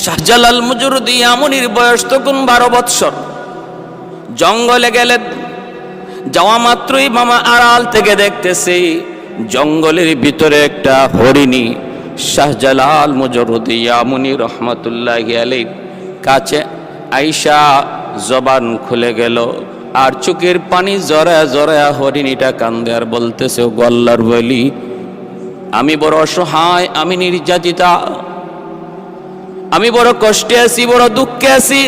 শাহজালাল মুজরুদি আমনির বয়স তখন 12 বৎসর। জঙ্গলে গেলেন, যাওয়া মাত্রই মামা আড়াল থেকে দেখতেছে জঙ্গলের ভিতরে একটা হরিণী শাহজালাল মুজরুদি আমনি রহমাতুল্লাহি আলাইহি কাছে আইসা জবান খুলে গেল, আর চোখের পানি জড়ায়া জড়ায়া হরিণীটা কান্দে আর বলতেছে, ও আল্লাহর ওলি, আমি বড় অসহায়, আমি নির্যাতিতা, আমি বড় কষ্টে আছি, বড় দুঃখে আছি।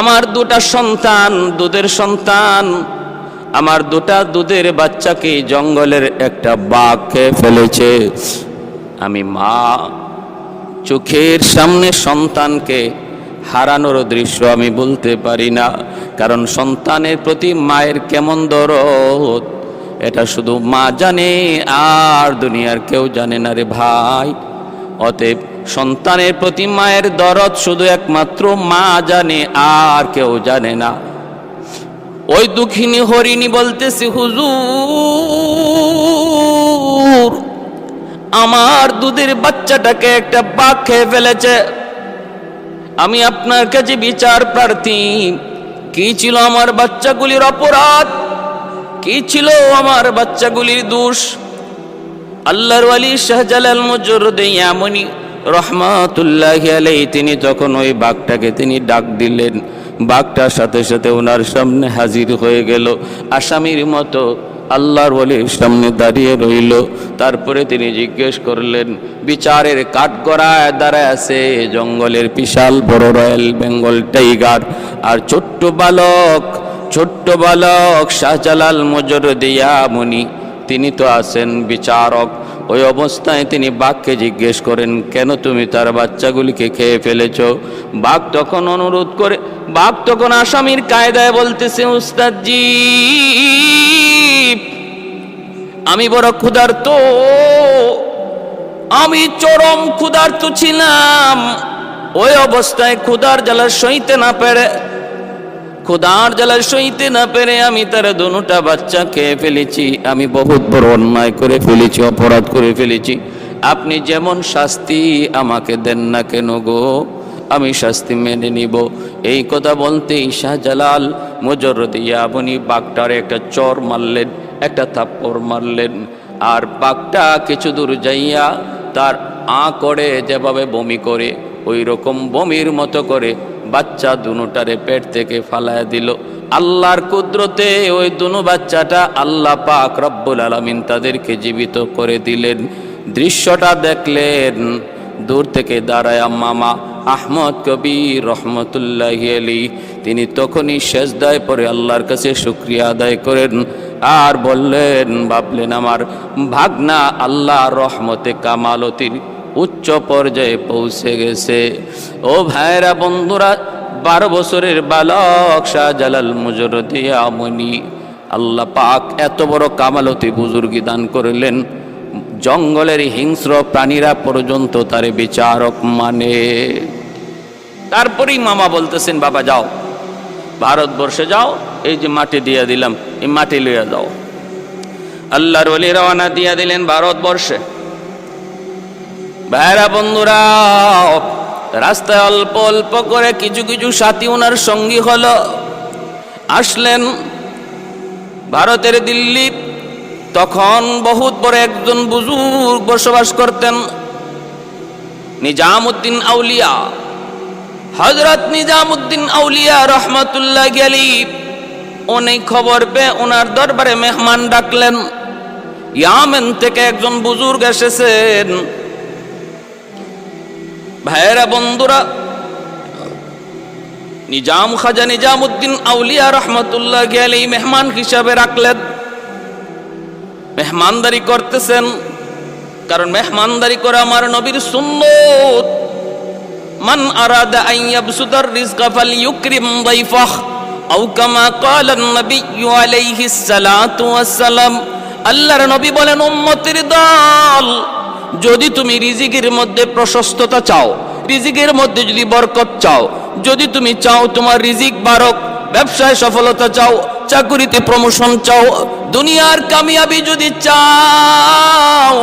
আমার 2টা সন্তান, দুধের সন্তান, আমার 2টা দুধের বাচ্চাকে জঙ্গলের একটা বাঘ খেয়ে ফেলেছে। আমি মা, চোখের সামনে সন্তানকে হারানোর দৃশ্য আমি বলতে পারি না, কারণ সন্তানের প্রতি মায়ের কেমন দরদ এটা শুধু মা জানে, আর দুনিয়ার কেউ জানে না রে ভাই। অতএব সন্তানের প্রতি মায়ের দরদ শুধু একমাত্র মা জানে, আর কেউ জানে না। ওই দুঃখিনী হরিণী বলতেছি, হুজুর, আমার দুধের বাচ্চাটাকে একটা বাঘ খেয়ে ফেলেছে। আমি আপনার কাছে বিচার প্রার্থী, কি ছিল আমার বাচ্চাগুলির অপরাধ, কি ছিল আমার বাচ্চাগুলির দোষ? আল্লাহর ওয়ালি শাহজালাল মুজরুদি আমনি রহমাতুল্লাহি আলাইহি তিনি তখন ওই বাঘটাকে তিনি ডাক দিলেন। বাঘটার সাথে সাথে ওনার সামনে হাজির হয়ে গেল, আসামির মতো আল্লাহর ওয়ালির সামনে দাঁড়িয়ে রইল। তারপরে তিনি জিজ্ঞেস করলেন, বিচারের কাঠগড়ায় দাঁড়ায় আছে জঙ্গলের বিশাল বড় রয়্যাল বেঙ্গল টাইগার, আর ছোট্ট বালক শাহজালাল মুজরুদি আমনি তিনি তো আছেন বিচারক। ওই অবস্থায় তিনি বাঘকে জিজ্ঞেস করেন, কেন তুমি তার বাচ্চাগুলিকে খেয়ে ফেলেছো? বাঘ তখন অনুরোধ করে, বাঘ তখন আসামির কায়দায় বলতেছে, উস্তাদজি, আমি বড় ক্ষুধার্ত, আমি চরম ক্ষুধার্ত ছিলাম। ওই অবস্থায় ক্ষুধার জ্বালা সইতে না পেরে আমি তার 2টা বাচ্চা খেয়ে ফেলেছি। আমি বহুত বড় অন্যায় করে ফেলেছি, অপরাধ করে ফেলেছি। আপনি যেমন শাস্তি আমাকে দেন না কেন গো, আমি শাস্তি মেনে নিব। এই কথা বলতেই শাহজালাল মুজরুদি আমনি বাঘটার একটা চর মারলেন, একটা থাপ্পড় মারলেন, আর বাঘটা কিছু দূর যাইয়া তার করে যেভাবে বমি করে ওই রকম বমির মতো করে বাচ্চা 2টারে পেট থেকে ফালায়া দিল। আল্লাহর কুদরতে ওই 2 বাচ্চাটা আল্লাহ পাক রব্বুল আলামিন তাদেরকে জীবিত করে দিলেন। দৃশ্যটা দেখলেন দূর থেকে দাঁড়ায়া মামা আহমদ কবির রহমতুল্লাহি আলাইহি তিনি তখনই সেজদায় পড়ে আল্লাহর কাছে শুকরিয়া আদায় করেন, আর বললেন, ভাবলেন আমার ভাগনা আল্লাহ রহমতে কামালতির উচ্চ পর্যায়ে পৌঁছে গেছে। ও ভাইরা, বন্ধুরা, 12 বছরের বালক শাহজালাল মুজরুদি আমনি আল্লাহ পাক এত বড় কামালতি বুজুর্গি দান করলেন, জঙ্গলের হিংস্র প্রাণীরা পর্যন্ত তার বিচারক মানে। তারপরেই মামা বলতেছেন, বাবা যাও, ভারতবর্ষে যাও, এই যে মাটি দিয়ে দিলাম, এই মাটি লইয়া যাও। আল্লাহর ওলি রওনা দিয়া দিলেন ভারতবর্ষে। ভাইরা বন্ধুরা, রাস্তায় অল্প অল্প করে কিছু কিছু সাথী ওনার সঙ্গী হলো, আসলেন ভারতের দিল্লি। তখন বহুত বড় একজন বুজুর্গ বসবাস করতেন, নিজামউদ্দিন আউলিয়া, হযরত নিজামউদ্দিন আউলিয়া রহমাতুল্লাহি আলাইহি। অনেক খবর পেয়ে ওনার দরবারে মেহমান ডাকলেন। ইয়ামেন থেকে একজন বুজুর্গ এসেছেন। ভাইরা বন্ধুরা, খাজা নিজামউদ্দিন আউলিয়া রহমাতুল্লাহি আলাইহি মেহমান হিসাবে রাখলেন। মেহমানদারি করতেছেন, কারণ মেহমানদারি করে আমার নবীর সুন্নত। মান আরাদা আন ইয়াবসুতার রিজকা ফালইউকরিম দাইফাহ আও কামা ক্বালা আন-নবিয়্যু আলাইহিস সালাতু ওয়াস সালাম। আল্লাহর নবী বলেন, উম্মতের দল, যদি তুমি রিজিকের মধ্যে প্রশস্ততা চাও, রিজিকের মধ্যে যদি বরকত চাও, যদি তুমি চাও তোমার রিজিক বাড়ক, ব্যবসায় সফলতা চাও, চাকুরিতে প্রমোশন চাও, দুনিয়ার কামিয়াবি যদি চাও,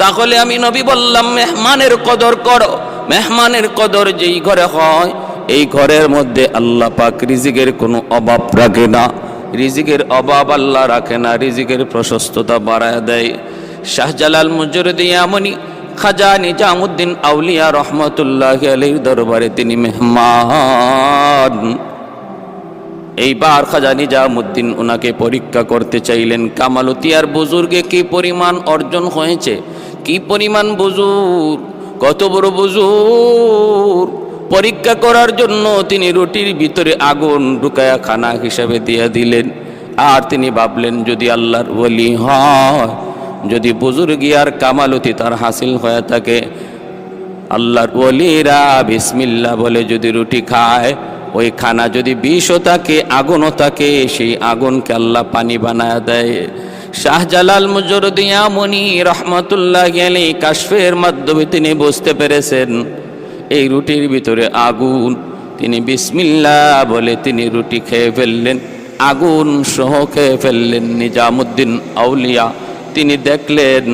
তাহলে আমি নবী বললাম মেহমানের কদর করো, মেহমানের কদর যেই ঘরে হয় এই ঘরের মধ্যে আল্লাহ পাক রিজিকের কোনো অভাব রাখে না, রিজিকের অভাব আল্লাহ রাখে না, রিজিকের প্রশস্ততা বাড়ায় দেয়। শাহজালাল মুজরিদ ইয়ামানি খাজা নিজামুদ্দিন আউলিয়া রহমতুল্লাহি আলাইহির দরবারে তিনি মেহমান। এইবার খাজা নিজামুদ্দিন ওনাকে পরীক্ষা করতে চাইলেন, কামালতিয়ার বুজুর্গে কি পরিমাণ অর্জন হয়েছে, কি পরিমাণ বুজুর্গ, কত বড় বুজুর্গ। পরীক্ষা করার জন্য তিনি রুটির ভিতরে আগুন ঢুকায়া খানা হিসাবে দিয়ে দিলেন। আর তিনি ভাবলেন যদি আল্লাহর ওলি হয়, যদি বুজুর্গি আর কামালতি তার হাসিল হয়ে থাকে, আল্লাহর ওলিরা বিসমিল্লাহ বলে যদি রুটি খায়, ওই খানা যদি বিষও থাকে আগুনও থাকে, সেই আগুনকে আল্লাহ পানি বানায় দেয়। শাহজালাল মুজরিদ ইয়ামানি রহমতুল্লাহি আলাইহি কাশফের মাধ্যমে তিনি বুঝতে পেরেছেন এই রুটির ভিতরে আগুন। তিনি বিসমিল্লাহ বলে তিনি রুটি খেয়ে ফেললেন, আগুন সহ খেয়ে ফেললেন। নিজামুদ্দিন আউলিয়া তিনি দেখলেন,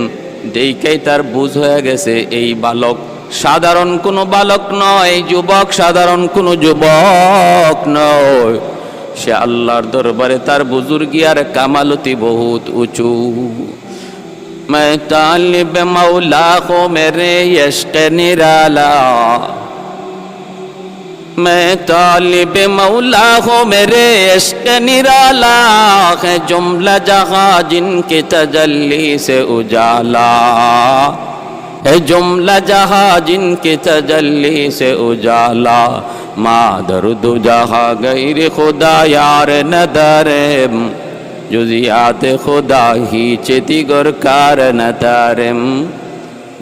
দেইকাই তার বুঝ হয়ে গেছে এই বালক সাধারণ কোনো বালক নয়, যুবক সাধারণ কোনো যুবক নয়, সে আল্লাহর দরবারে তার বুজুর্গি আর কামালতি বহুত উঁচু। मैं तालिब मौला को मेरे इश्क़ निराला, मैं तालिब मौला को मेरे इश्क़ निराला, है जुमला जहाँ जिनके तजल्ली से उजाला, है जुमला जहाँ जिनके तजल्ली से उजाला, मादर दो जहाँ गैर खुदा यार नदरे, जुजियात खुदा ही दिगर कार नदारेम,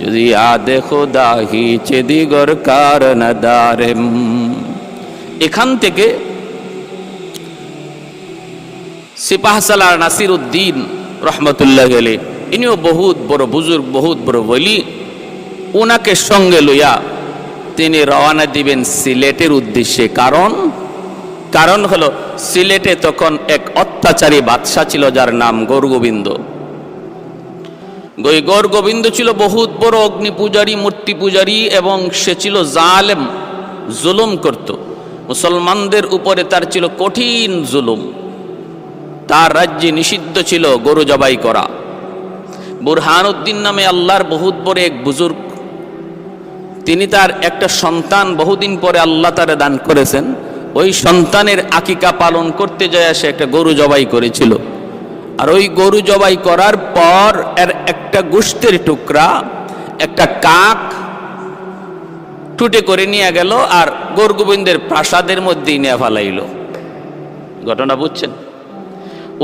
जुजियात खुदा ही दिगर कार नदारेम। এখান থেকে সিপাহসালার নাসিরউদ্দিন রহমতুল্লাহি আলাইহি ইনিও বহুত বড় বুজুর্গ, বহুত বড় ওলি। ওনাকে সঙ্গে লইয়া তিনি রওনা দিবেন সিলেটের উদ্দেশ্যে। কারণ হলো সিলেটে তখন এক অত্যাচারী বাদশা ছিল যার নাম গৌরগোবিন্দ। গৌরগোবিন্দ ছিল বহুত বড় অগ্নি পূজারী, মূর্তি পূজারী, এবং সে ছিল জালেম, জুলুম করত মুসলমানদের উপরে। তার ছিল কঠিন জুলুম। তার রাজ্যে নিষিদ্ধ ছিল গরু জবাই করা। বুরহানুদ্দিন নামে আল্লাহর বহুত বড় এক বুজুর্গ, তিনি তার একটা সন্তান বহুদিন পরে আল্লাহ তারে দান করেছেন। ওই সন্তানের আকিকা পালন করতে যায় সে একটা গরু জবাই করেছিল। আর ওই গরু জবাই করার পর এর একটা গোশতের টুকরা একটা কাক টুটে করে নিয়ে গেল আর গৌরগোবিন্দের প্রাসাদের মধ্যেই নিয়ে ফেলাইল। ঘটনা বুঝছেন?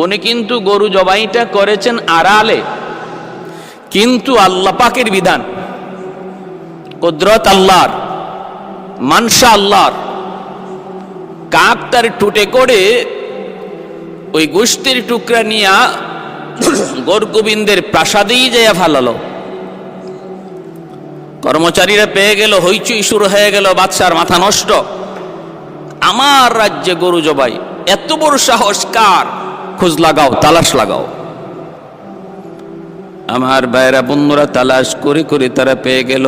উনি কিন্তু গরু জবাইটা করেছেন আড়ালে, কিন্তু আল্লাহ পাকের বিধান, কুদরত আল্লাহর, মানসা আল্লাহর। কাক তার টুটে করে ওই গোশতের টুকরা নিয়ে গৌরগোবিন্দের প্রাসাদেই যাইয়া ফালালো। কর্মচারীরা পেয়ে গেল, হইচই শুরু হয়ে গেল, বাদশার মাথা নষ্ট। আমার রাজ্যে গরু জবাই, এত বড় সাহস কার? খোঁজ লাগাও, তালাশ লাগাও। আমার ভাইরা বন্ধুরা তালাশ করে করে তারা পেয়ে গেল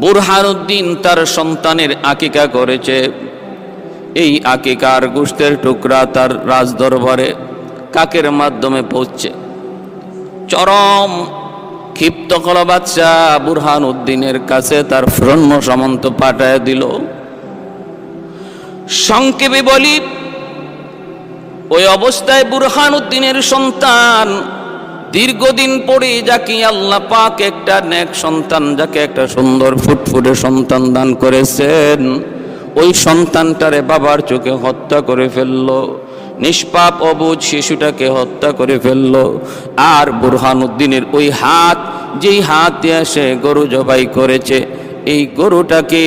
বুরহানুদ্দিন তার সন্তানের আকিকা করেছে। এই আকিকার গোশতের টুকরা তার রাজদরবারে কাকের মাধ্যমে পৌঁছছে। চরম ক্ষিপ্ত হল বাদশা, বুরহানুদ্দিনের কাছে তার সৈন্য সামন্ত পাঠায় দিল। সংক্ষেপে বলি, ওই অবস্থায় বুরহানুদ্দিনের সন্তান দীর্ঘদিন পরে যাকে আল্লাহ পাক একটা নেক সন্তান, যাকে একটা সুন্দর ফুটফুটে সন্তান দান করেছেন, ওই সন্তানটারে বাবার চোখে হত্যা করে ফেললো। নিষ্পাপ অবুঝ শিশুটাকে হত্যা করে ফেললো। আর বুরহানুদ্দিনের ওই হাত, যেই হাত দিয়ে সে গরু জবাই করেছে, এই গরুটাকে,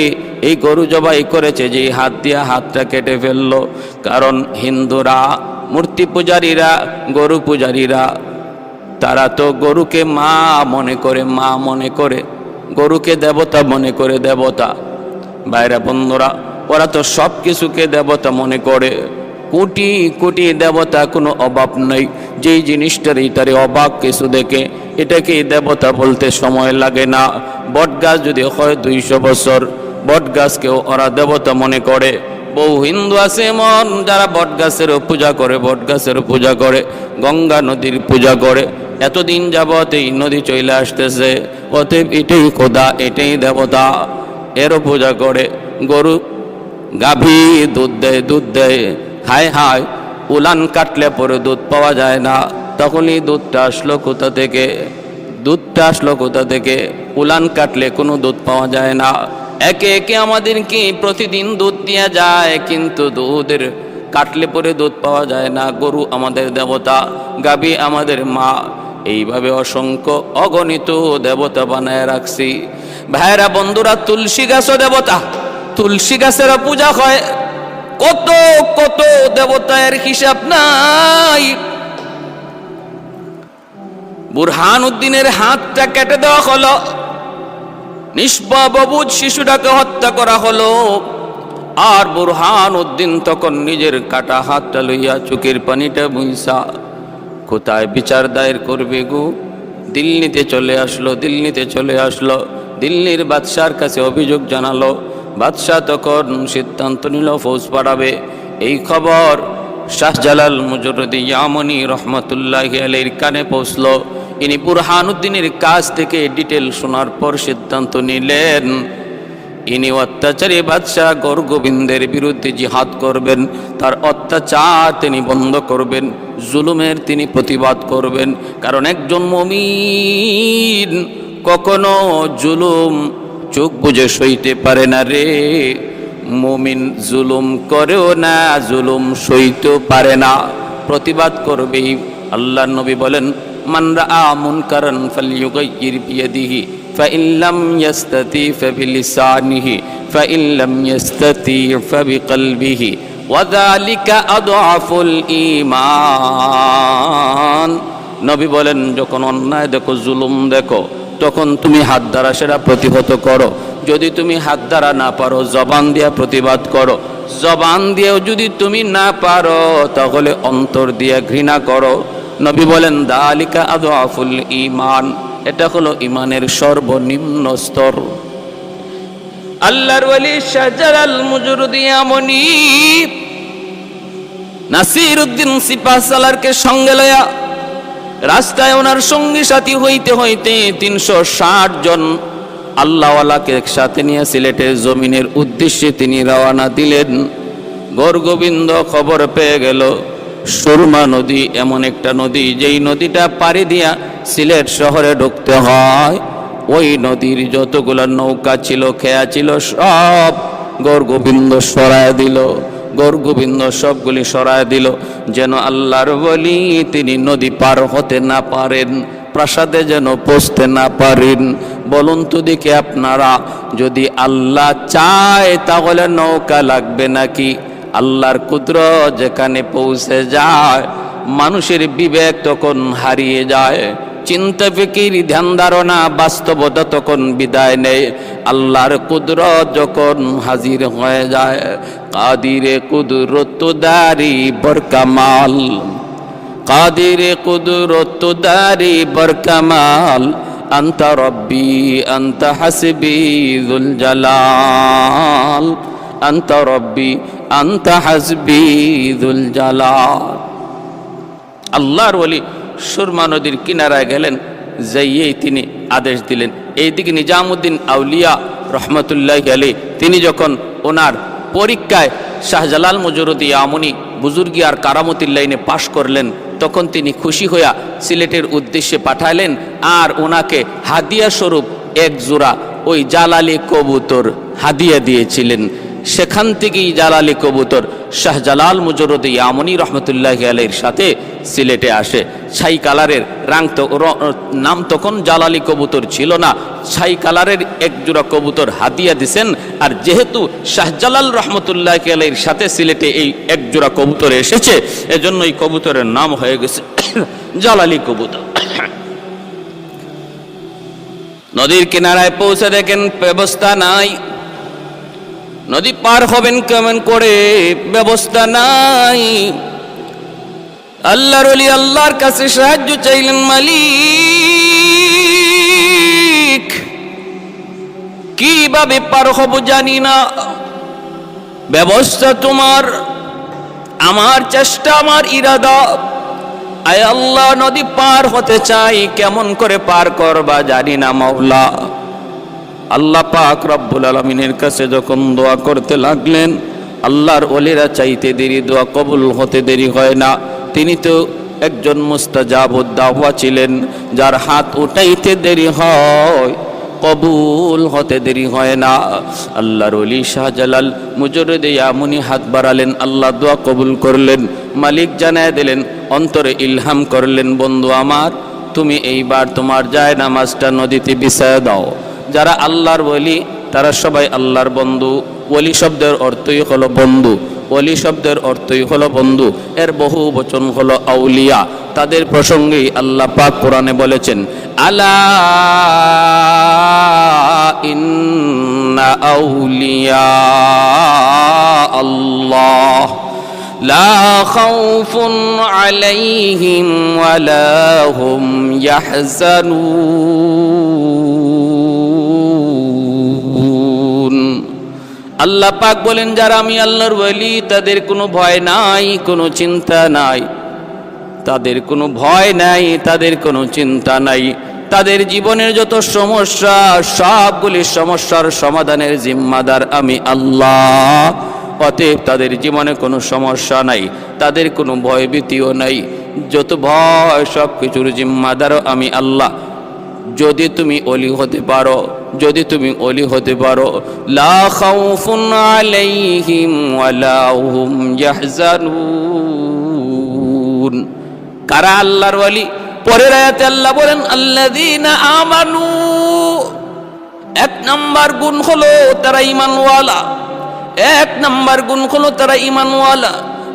এই গরু জবাই করেছে যেই হাত দিয়ে, হাতটা কেটে ফেললো। কারণ হিন্দুরা, মূর্তি পূজারীরা, গরু পূজারীরা, তারা তো গরুকে মা মনে করে, মা মনে করে, গরুকে দেবতা মনে করে, দেবতা। ভাইরা বন্ধুরা, ওরা তো সব কিছুকে দেবতা মনে করে। কোটি কোটি দেবতা, কোনো অভাব নেই। যেই জিনিসটারই তারে অবাক কিছু দেখে এটাকে দেবতা বলতে সময় লাগে না। বটগাছ যদি হয় 200 বছর, বটগাছকেও ওরা দেবতা মনে করে। বহু হিন্দু আছে এমন যারা বটগাছেরও পূজা করে, বটগাছেরও পূজা করে, গঙ্গা নদীর পূজা করে। এতদিন যাবৎ এই নদী চলে আসতেছে, অতএব এটাই খোদা, এটাই দেবতা, এরও পূজা করে। গরু গাভী দুধ দেয়, দুধ দেয়, হায় হায় উলান কাটলে পরে দুধ পাওয়া যায় না। তখনই দুধটা আসলো কোথা থেকে? দুধটা আসলো কোথা থেকে? উলান কাটলে কোনো দুধ পাওয়া যায় না। একে একে আমাদেরকে প্রতিদিন দুধ দেওয়া যায়, কিন্তু দুধের কাটলে পরে দুধ পাওয়া যায় না। গরু আমাদের দেবতা, গাভী আমাদের মা, এইভাবে অসংখ্য অগণিত দেবতা বানায় রাখছি। ভাইরা বন্ধুরা, তুলসী গাছও দেবতা, তুলসী গাছেরও পূজা হয়। কত কত দেবতার হিসাব নাই। বুরহানুদ্দিনের হাতটা কেটে দেওয়া হলো, নিষ্পাপ শিশুটাকে হত্যা করা হলো। আর বুরহানুদ্দিন তখন নিজের কাটা হাতটা লইয়া চোখের পানিটা মুইসা কোথায় বিচার দায়ের করবে গো? দিল্লিতে চলে আসলো, দিল্লিতে চলে আসলো। দিল্লির বাদশার কাছে অভিযোগ জানালো। বাদশাহ তখন সিদ্ধান্ত নিল ফৌজ পাঠাবে। এই খবর শাহজালাল মুজরদি ইয়ামনি রহমতুল্লাহি আলাইহির কানে পৌঁছলো। ইনি বুরহানুদ্দিনের কাছ থেকে ডিটেল শোনার পর সিদ্ধান্ত নিলেন ইনি অত্যাচারী বাদশাহ গৌরগোবিন্দের বিরুদ্ধে জিহাদ করবেন, তার অত্যাচার তিনি বন্ধ করবেন, জুলুমের তিনি প্রতিবাদ করবেন। কারণ একজন মুমিন কখনো জুলুম চোখ বুজে সইতে পারে না রে। মুমিন জুলুম করেও না, জুলুম সইতেও পারে না, প্রতিবাদ করবেই। আল্লাহর নবী বলেন, মান রাআ মুনকারান ফালইয়ুগাইয়ির বিয়াদিহি ফাইন লাম ইয়াস্তাতি ফাবিলিসানিহি ফাইন লাম ইয়াস্তাতি ফাবিকলবিহি ওয়া যালিকা আদআফুল ঈমান। নবী বলেন, যখন অন্যায় দেখো, জুলুম দেখো, তখন তুমি হাত দ্বারা সেটা প্রতিহত করো। যদি তুমি হাত দ্বারা না পারো, জবান দিয়া প্রতিবাদ করো। জবান দিয়েও যদি তুমি না পারো, তাহলে অন্তর দিয়ে ঘৃণা করো। নবী বলেন, যালিকা আদআফুল ঈমান, এটা হলো ঈমানের সর্বনিম্ন স্তর। আল্লাহর ওলি শাহজালাল মুজরদি ইয়ামনি নাসিরউদ্দিন সিপাহসালারকে সঙ্গে লয়া রাস্তায় ওনার সঙ্গী সাথী হইতে হইতে 360 জন আল্লাহওয়ালাকে একসাথে নিয়ে সিলেটের জমিনের উদ্দেশ্যে তিনি রওনা দিলেন। গৌরগোবিন্দ খবর পেয়ে গেল সুরমা নদী এমন একটা নদী, যেই নদীটা পাড়ি দিয়া সিলেট শহরে ঢুকতে হয়। ওই নদীর যতগুলো নৌকা ছিল, খেয়া ছিল, সব গৌরগোবিন্দ সরায় দিল। গৌরগোবিন্দ সবগুলি সরায় দিল, যেন আল্লাহর ওলি তিনি নদী পার হতে না পারেন, প্রাসাদে যেন পৌঁছতে না পারেন। বলুন তো দেখি আপনারা, যদি আল্লাহ চায় তাহলে নৌকা লাগবে নাকি? আল্লাহর কুদরত যেখানে পৌঁছে যায়, মানুষের বিবেক তখন হারিয়ে যায়, চিন্তা ফিকির ধ্যান ধারণা বাস্তবতা তখন বিদায় নেয়। আল্লাহর কুদরত যখন হাজির হয়ে যায়, কাদিরে কুদরত দারি বরকামাল, কাদিরে কুদরত দারি বরকামাল, আনতা রব্বি আনতা হাসবি যুল জালাল, আনতা রব্বি আনতা হাসবি যুল জালাল। আল্লাহর ওলি সুরমা নদীর কিনারায় গেলেন, যাইয়েই তিনি আদেশ দিলেন। এইদিকে নিজামুদ্দিন আউলিয়া রহমতুল্লাহি আলাইহি তিনি যখন ওনার পরীক্ষায় শাহজালাল মুজরদি ইয়ামনি বুজুর্গি আর কারামতির লাইনে পাশ করলেন, তখন তিনি খুশি হইয়া সিলেটের উদ্দেশ্যে পাঠালেন। আর ওনাকে হাদিয়া স্বরূপ এক জোড়া ওই জালালি কবুতর হাদিয়া দিয়েছিলেন। সেখান থেকেই জালালি কবুতর শাহজালাল মুজরদি ইয়ামনি রহমতুল্লাহি আলাইহির সাথে সিলেটে আসে। ছাই কালারের নাম তখন জালালি কবুতর ছিল না, ছাই কালারের এক জোড়া কবুতর হাদিয়া দিছেন। আর যেহেতু শাহজালাল রহমতুল্লাহি আলাইহির সাথে সিলেটে এই এক জোড়া কবুতর এসেছে, এজন্য এই কবুতরের নাম হয়ে গেছে জালালি কবুতর। নদীর কিনারায় পৌঁছে দেখেন ব্যবস্থা নাই, নদী পার হবেন কেমন করে, ব্যবস্থা নাই। আল্লাহর ওলি আল্লাহর কাছে সাহায্য চাইলেন, মালিক কিভাবে পার হব জানি না, ব্যবস্থা তোমার, আমার চেষ্টা, আমার ইরাদা। আয় আল্লাহ, নদী পার হতে চাই, কেমন করে পার করবা জানি না মাওলা। আল্লাহ পাক রব্বুল আলামিনের কাছে যখন দোয়া করতে লাগলেন, আল্লাহর ওলিরা চাইতে দেরি, দোয়া কবুল হতে দেরি হয় না। তিনি তো একজন মুস্তাজাবুদ দাওয়া ছিলেন, যার হাত উঠাইতে দেরি হয়, কবুল হতে দেরি হয় না। আল্লাহর ওলি শাহজালাল মুজররিদে ইয়ামুনি হাত বাড়ালেন, আল্লাহ দোয়া কবুল করলেন। মালিক জানায় দিলেন, অন্তরে ইলহাম করলেন, বন্ধু আমার, তুমি এইবার তোমার যায় নামাজটা নদীতে বিছায় দাও। যারা আল্লাহর ওলি তারা সবাই আল্লাহর বন্ধু। ওলি শব্দের অর্থই হলো বন্ধু, ওলি শব্দের অর্থই হলো বন্ধু, এর বহু বচন হলো আউলিয়া। তাদের প্রসঙ্গেই আল্লাহ পাক কোরআনে বলেছেন, আলা ইন্না আউলিয়া আল্লাহ লা খাউফুন আলাইহিম ওয়ালা হুম ইয়াহজানুন। আল্লাহ পাক বলেন, যারা আমি আল্লাহর ওলি তাদের কোনো ভয় নাই, কোনো চিন্তা নাই, তাদের কোনো ভয় নাই, তাদের কোনো চিন্তা নাই। তাদের জীবনের যত সমস্যা, সবগুলি সমস্যার সমাধানের জিম্মাদার আমি আল্লাহ। অতএব তাদের জীবনে কোনো সমস্যা নাই, তাদের কোনো ভয়ভীতিও নাই। যত ভয় সব কিছুর জিম্মাদারও আমি আল্লাহ। যদি তুমি ওলি হতে পারো, যদি তুমি ওলি হতে পারো, লা খাউফুন আলাইহিম ওয়ালা হুম ইয়াহজানুন। কারা আল্লাহর ওলি? পরের আয়াতে আল্লাহ বলেন, আল্লাযীনা আমানু, এক নাম্বার গুণ হলো তারা ঈমানওয়ালা, এক নাম্বার গুণ হলো তারা ঈমানওয়ালা।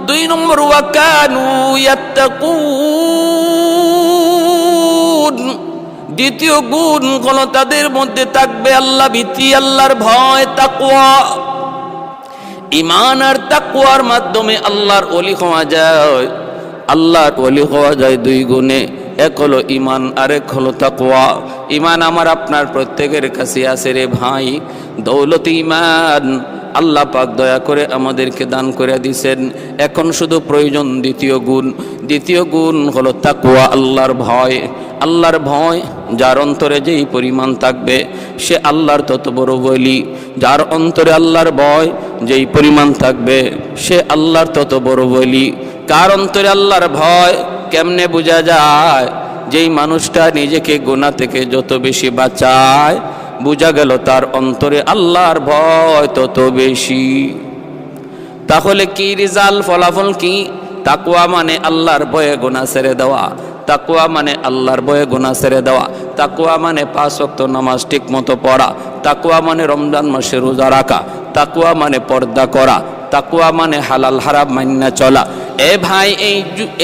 দুই নম্বর, ওয়া কানু ইয়াত্তাকুন, দ্বিতীয় গুণ হলো তাদের মধ্যে থাকবে আল্লাহ ভীতি, আল্লাহর ভয়, তাকওয়া। ঈমান আর তাকওয়ার মাধ্যমে আল্লাহর ওলি হওয়া যায়। আল্লাহর ওলি হওয়া যায় দুই গুণে, এক হলো ঈমান আর এক হলো তাকওয়া। ঈমান আমার আপনার প্রত্যেকের কাছে আছে রে ভাই, দৌলত ঈমান আল্লাহ পাক দয়া করে আমাদেরকে দান করে দিয়েছেন। এখন শুধু প্রয়োজন দ্বিতীয় গুণ। দ্বিতীয় গুণ হলো তাকওয়া, আল্লাহর ভয়। আল্লাহর ভয় যার অন্তরে যেই পরিমাণ থাকবে সে আল্লাহর তত বড় ওলি। যার অন্তরে আল্লাহর ভয় যেই পরিমাণ থাকবে সে আল্লাহর তত বড় ওলি। কার অন্তরে আল্লাহর ভয় কেমনে বোঝা যায়? যেই মানুষটা নিজেকে গুনাহ থেকে যত বেশি বাঁচায়, বোঝা গেল তার অন্তরে আল্লাহর ভয় তত বেশি। তাহলে কি রেজাল্ট, ফলাফল কি? তাকওয়া মানে আল্লাহর ভয়ে গুনাহ ছেড়ে দেওয়া, তাকওয়া মানে আল্লাহর ভয়ে গুনাহ ছেড়ে দেওয়া, তাকওয়া মানে 5 ওয়াক্ত নামাজ ঠিক মতো পড়া, তাকওয়া মানে রমজান মাসে রোজা রাখা, তাকওয়া মানে পর্দা করা, তাকওয়া মানে হালাল হারাম মান্না চলা। এ ভাই,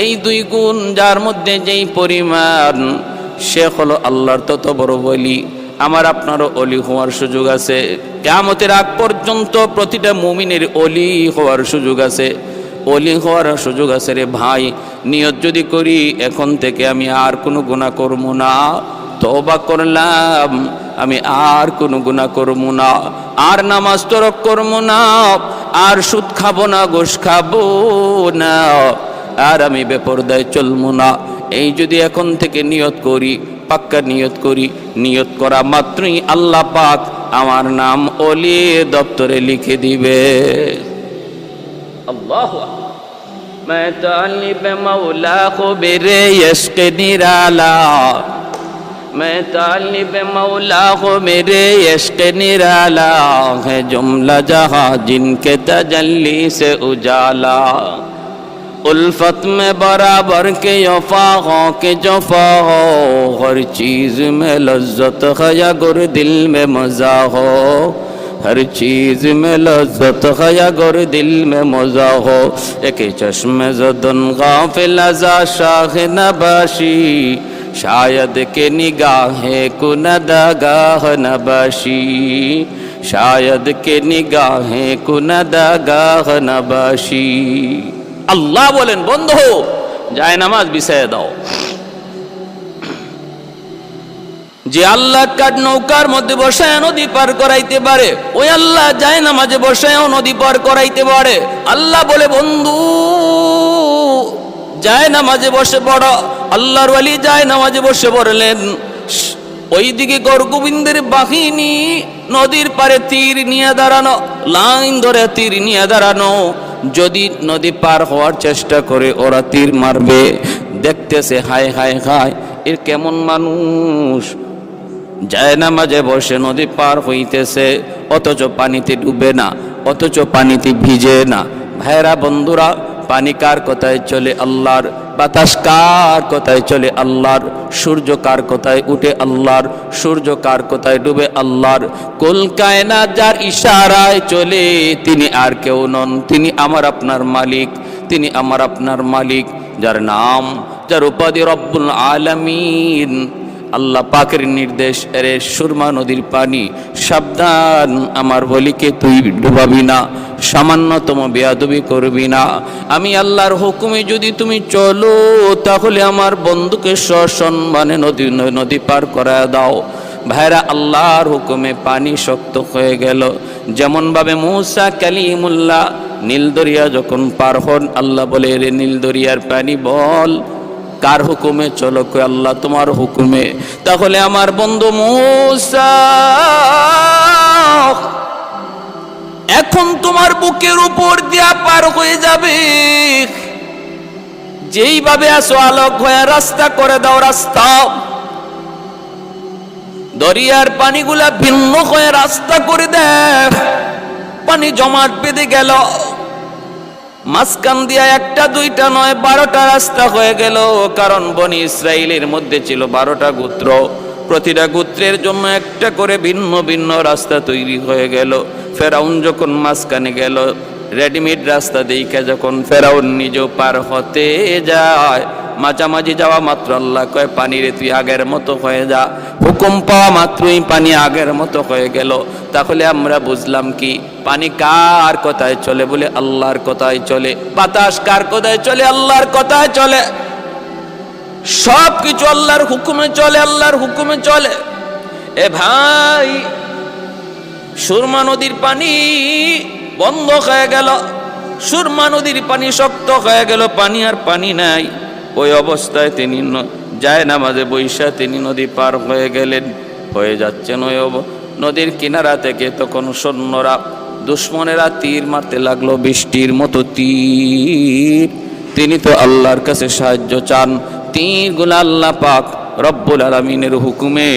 এই দুই গুণ যার মধ্যে যেই পরিমাণ, সে হলো আল্লাহর তত বড় ওলি। আমার আপনারও ওলি হওয়ার সুযোগ আছে। কিয়ামতের আগ পর্যন্ত প্রতিটা মুমিনের ওলি হওয়ার সুযোগ আছে, ওলি হওয়ার সুযোগ আছে রে ভাই। নিয়ত যদি করি এখন থেকে আমি আর কোনো গুনাহ করব না, তওবা করলাম আমি আর কোনো গুনাহ করব না, আর নামাজ তরক করব না, আর সুদ খাবো না, ঘুষ খাবো না, আর আমি বেপরদায় চলবো না। এই যদি এখন থেকে নিয়ত করি, পাক্কা নিয়ত করি, নিয়ত করা মাত্রই আল্লাহ পাক আমার নাম ওলি দপ্তরে লিখে দিবে। আল্লাহু আকবার। मैं तालिब मौला को बेरे यश्क निराला, मैं तालिब मौला को मेरे यश्क निराला, है जुमला जहां जिनके तजल्ली से उजाला। उल्फत में बराबर के वफा हो के जफा हो, हर चीज में लज्जत है या गुर दिल में मजा हो, हर चीज में लज्जत है या गुर दिल में मजा हो। एक चश्मे ज़दन गाफिल अज़ा शाह नबाशी, शायद के निगाहे कुनदगाह नबाशी, शायद के निगाहें कुनदागाह नबाशी। আল্লাহ বলেন, বন্ধু যায় নামাজ বিছায় দাও। যে আল্লাহ কাঠ নৌকার মধ্যে বসায় নদী পার করাইতে পারে, ওই আল্লাহ যায় নামাজে বসায়ও নদী পার করাইতে পারে। আল্লাহ বলে, বন্ধু যায় নামাজে বসে পড়ো। আল্লাহর ওয়ালি যায় নামাজে বসে পড়লেন। ওইদিকে গরগোবিন্দের বাহিনী নদীর পারে তীর নিয়ে দাঁড়ানো, লাইন ধরে তীর নিয়ে দাঁড়ানো। যদি নদী পার হওয়ার চেষ্টা করে ওরা তীর মারবে। দেখতেছে, হায় হায় হায়, এর কেমন মানুষ, যায় নামাজে বসে নদী পার হইতেছে, অথচ পানিতে ডুবে না, অথচ পানিতে ভিজে না। ভাইরা বন্ধুরা, পানি কার কথায় চলে? আল্লাহর। বাতাস কার কথায় চলে? আল্লাহর। সূর্য কার কথায় উঠে? আল্লাহর। সূর্য কার কথায় ডুবে? আল্লাহর। কুল কায়নাত যার ইশারায় চলে, তিনি আর কেউ নন, তিনি আমার আপনার মালিক, তিনি আমার আপনার মালিক। যার নাম, যার উপাধি রব্বুল আলামিন। আল্লাহ পাকের নির্দেশ, এরে সুরমা নদীর পানি সাবধান, আমার বলিকে তুই ডুবাবি না, সামান্যতম বেয়াদবি করবি না। আমি আল্লাহর হুকুমে যদি তুমি চলো, তাহলে আমার বন্ধুকে সসম্মানে নদী পার করায় দাও। ভাইরা, আল্লাহর হুকুমে পানি শক্ত হয়ে গেল। যেমনভাবে মূসা কালিমুল্লাহ নীল দরিয়া যখন পার হন, আল্লাহ বলে, রে নীল দরিয়ার পানি বল, কার হুকুমে চলো? কই আল্লাহ তোমার হুকুমে। তাহলে আমার বন্ধু মূসা, এখন তোমার বুকের উপর দিয়া পার হয়ে যাবে। যেইভাবে আসো আলোক হয়ে রাস্তা করে দাও, রাস্তা। দরিয়ার পানিগুলা ভিন্ন হয়ে রাস্তা করে দেয়। পানি জমাট বেঁধে গেল, মাঝখান দিয়া একটা দুইটা নয় 12টা রাস্তা হয়ে গেল। কারণ বনি ইসরাইলের মধ্যে ছিল 12টা গোত্র, প্রতিটা গোত্রের জন্য একটা করে ভিন্ন ভিন্ন রাস্তা তৈরি হয়ে গেল। ফেরাউন যখন মাঝখানে গেল, রেডিমেড রাস্তা দেখে যখন ফেরাউন নিজেও পার হতে যায়, মাঝামাঝি যাওয়া মাত্র আল্লাহ কয়, পানি রে তুই আগের মতো হয়ে যা। হুকুম পাওয়া মাত্রই পানি আগের মতো হয়ে গেল। তাহলে আমরা বুঝলাম কি, পানি কার কথায় চলে? বলে আল্লাহর কথায় চলে। বাতাস কার কথায় চলে? আল্লাহর কথায় চলে। সব কিছু আল্লাহর হুকুমে চলে, আল্লাহর হুকুমে চলে। এ ভাই, সুরমা নদীর পানি বন্ধ হয়ে গেল, সুরমা নদীর পানি শক্ত হয়ে গেল, পানি আর পানি নাই। ওই অবস্থায় তিনি যায় নামাজে বৈশা তিনি নদী পার হয়ে গেলেন। হয়ে যাচ্ছেন ওই নদীর কিনারা থেকে, তখন সৈন্যরা, দুশ্মনেরা তীর মারতে লাগলো, বৃষ্টির মতো তীর। তিনি তো আল্লাহর কাছে সাহায্য চান। তীরগুলো আল্লাহ পাক রব্বুল আলামিনের হুকুমে